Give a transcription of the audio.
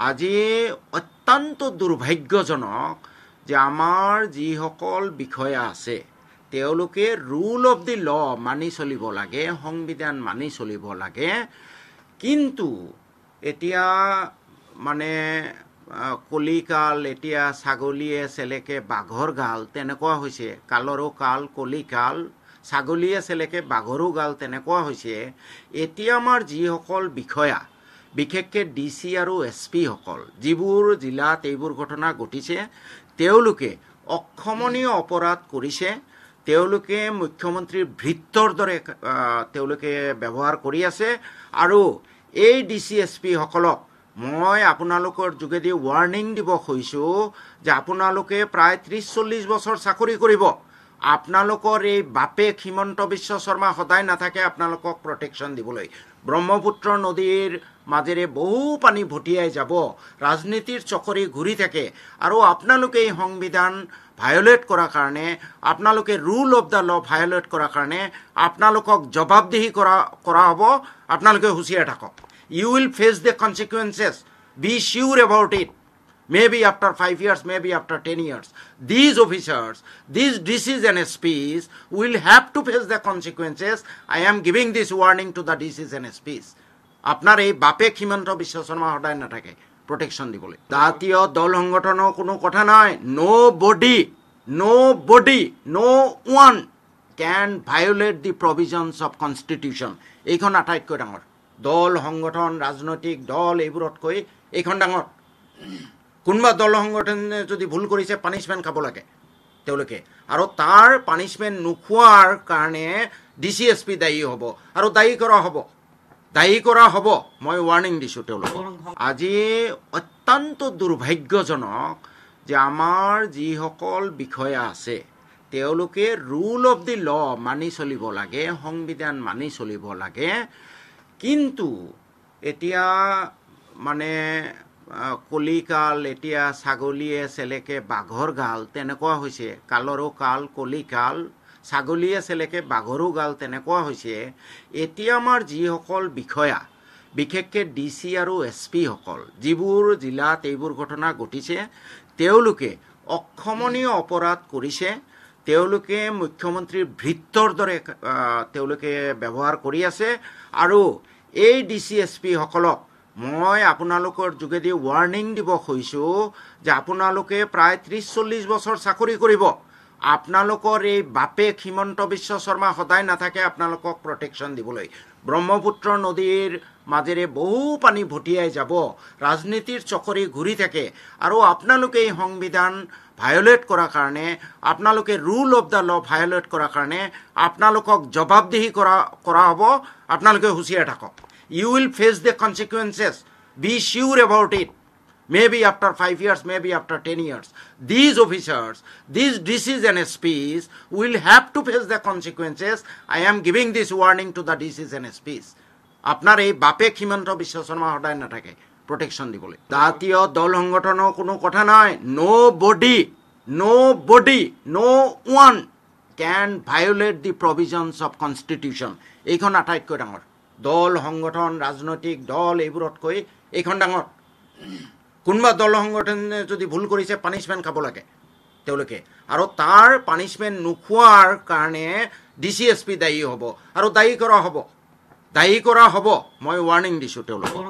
আজি অত্যন্ত দুৰ্ভাগ্যজনক যে আমাৰ যিসকল বিষয়া আছে তেওঁলোকে ৰুল অফ দি ল মানি চলিব লাগে, সংবিধান মানি চলিব লাগে, কিন্তু এতিয়া মানে কলিকাল, এতিয়া ছাগলীয়ে চেলেকে বাঘৰ গাল তেনেকুৱা হৈছে, কালৰো কাল কলিকাল, ছাগলীয়ে চেলেকে বাঘৰো গাল তেনেকুৱা হৈছে। এতিয়া আমাৰ যিসকল বিষয়া, বিশেষকৈ DC আৰু SP সকল, যিবোৰ জিলাত এইবোৰ ঘটনা ঘটিছে, তেওঁলোকে অক্ষমনীয় অপৰাধ কৰিছে। তেওঁলোকে মুখ্যমন্ত্ৰীৰ ভৃত্যৰ দৰে তেওঁলোকে ব্যৱহাৰ কৰি আছে। আৰু এই DC SP সকলক মই আপোনালোকৰ যোগেদি ৱাৰ্ণিং দিব খুজিছোঁ যে আপোনালোকে প্ৰায় 30-40 বছৰ চাকৰি কৰিব। আপোনালোকৰ এই বাপেক হিমন্ত বিশ্ব শৰ্মা সদায় নাথাকে আপোনালোকক প্ৰটেকশ্যন দিবলৈ। ব্ৰহ্মপুত্ৰ নদীৰ মাজেৰে বহু পানী ভটিয়াই যাব, ৰাজনীতিৰ চকৰি ঘূৰি থাকে, আৰু আপোনালোকে এই সংবিধান ভায়োলেট কৰাৰ কাৰণে, আপোনালোকে rule of the law violate কৰাৰ কাৰণে আপোনালোকক জবাবদিহি কৰা হ'ব। আপোনালোকে হুঁচিয়াৰ থাকক। You will face the consequences. Be sure about it. Maybe after 5 years, maybe after 10 years. These officers, these DCs and SPs will have to face the consequences. I am giving this warning to the DCs and SPs. আপনার এই বাপেক হিমন্ত বিশ্ব শর্মা সদায় নাথাকে protection দিবলৈ। জাতীয় দল সংগঠনৰ কোনো কথা নাই। Nobody, no one can violate the provisions of constitution. এইখন আটাইতকৈ ডাঙৰ দল সংগঠন, ৰাজনৈতিক দল এইবোৰতকৈ এইখন ডাঙৰ। কোনোবা দল সংগঠনে যদি ভুল কৰিছে পানিছমেণ্ট খাব লাগে তেওঁলোকে, আৰু তাৰ পানিছমেণ্ট নোখোৱাৰ কাৰণে DC SP দায়ী হ'ব আৰু দায়ী কৰা হ'ব। মই ৱাৰ্ণিং দিছোঁ তেওঁলোকক। আজি অত্যন্ত দুৰ্ভাগ্যজনক যে আমাৰ যিসকল বিষয়া আছে তেওঁলোকে ৰুল অফ দি ল মানি চলিব লাগে, সংবিধান মানি চলিব লাগে, কিন্তু এতিয়া মানে কলিকাল, এতিয়া ছাগলীয়ে চেলেকে বাঘৰ গাল তেনেকুৱা হৈছে, কালৰো কাল কলিকাল, ছাগলীয়ে চেলেকে বাঘৰো গাল তেনেকুৱা হৈছে। এতিয়া আমাৰ যিসকল বিষয়া, বিশেষকৈ DC আৰু SP সকল, যিবোৰ জিলাত এইবোৰ ঘটনা ঘটিছে, তেওঁলোকে অক্ষমনীয় অপৰাধ কৰিছে। তেওঁলোকে মুখ্যমন্ত্ৰীৰ ভৃত্যৰ দৰে তেওঁলোকে ব্যৱহাৰ কৰি আছে। আৰু এই DC SP সকলক মই আপোনালোকৰ যোগেদি ৱাৰ্ণিং দিব খুজিছোঁ যে আপোনালোকে প্ৰায় 30-40 বছৰ চাকৰি কৰিব। আপোনালোকৰ এই বাপেক হিমন্ত বিশ্ব শৰ্মা সদায় নাথাকে আপোনালোকক প্ৰটেকশ্যন দিবলৈ। ব্ৰহ্মপুত্ৰ নদীৰ মাজেৰে বহু পানী ভটিয়াই যাব, ৰাজনীতিৰ চকৰি ঘূৰি থাকে, আৰু আপোনালোকে এই সংবিধান ভায়োলেট কৰাৰ কাৰণে, আপোনালোকে rule of the law violate কৰাৰ কাৰণে আপোনালোকক জবাবদিহি কৰা হ'ব। আপোনালোকে হুঁচিয়াৰ থাকক। You will face the consequences. Be sure about it. Maybe after 5 years, maybe after 10 years. These officers, these DCs and SPs will have to face the consequences. I am giving this warning to the DCs and SPs. আপনার এই বাপেক হিমন্ত বিশ্ব শর্মা সদায় নাথাকে protection দিবলৈ। জাতীয় দল সংগঠনৰ কোনো কথা নাই। Nobody, no one can violate the provisions of constitution. এইখন আটাইতকৈ ডাঙৰ দল সংগঠন, ৰাজনৈতিক দল এইবোৰতকৈ এইখন ডাঙৰ। কোনোবা দল সংগঠনে যদি ভুল কৰিছে পানিছমেণ্ট খাব লাগে তেওঁলোকে, আৰু তাৰ পানিছমেণ্ট নোখোৱাৰ কাৰণে DC SP দায়ী হ'ব আৰু দায়ী কৰা হ'ব। মই ৱাৰ্ণিং দিছোঁ তেওঁলোকক।